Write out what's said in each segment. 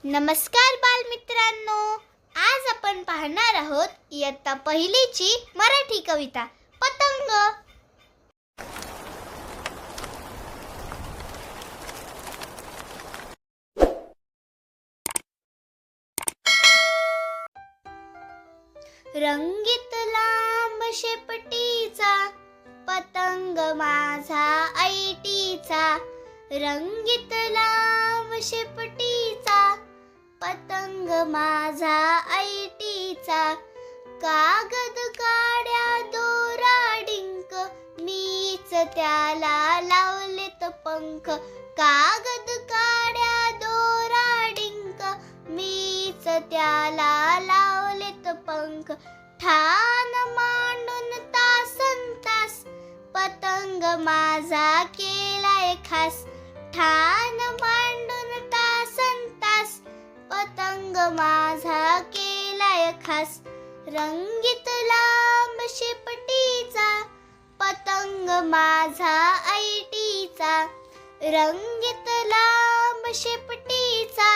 नमस्कार बालमित्रांनो, आज आपण पाहणार आहोत इयत्ता पहिलीची मराठी कविता पतंग. रंगीत लांब शेपटीचा पतंग माझा ऐटीचा. रंगीत लांब शेपटीचा पतंग माझा ऐटीचा. कागद काड्या दोरा डिंक मीच त्याला लावलेत पंख. कागद काड्या दोरा डिंक मीच त्याला लावलेत पंख. ठाण मांडून तासन तास पतंग माझा केलाय खास. ठाण मांडून तासन तास पतंग माझा केलाय खास. रंगीत लांब शेपटीचा पतंग माझा ऐटीचा. रंगीत लांब शेपटीचा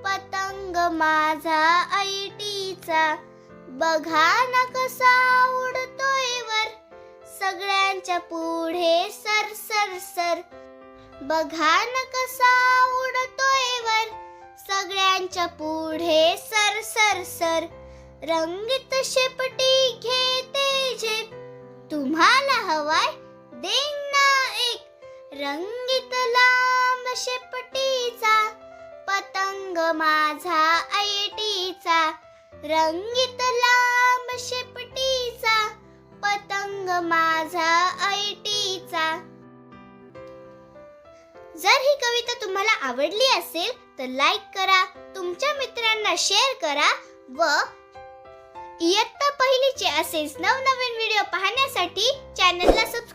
पतंग माझा ऐटीचा. बघा ना कसा उडतोय वर सगळ्यांच्या पुढे सर सर सर. बघा ना कसा उडतोय वर सगळ्यांच्या पुढे सर सर सर. रंगीत शेपटी घेते झेप तुम्हाला हवाय देईन ना एक. रंगीत लांब शेपटीचा पतंग माझा ऐटीचा. रंगीत लांब शेपटीचा पतंग माझा ऐटीचा. जर ही कविता तुम्हाला आवडली असेल तर लाईक करा, तुमच्या मित्रांना शेअर करा व इयत्ता पहिलीचे असेच नवनवीन व्हिडिओ पाहण्यासाठी चॅनलला सबस्क्राईब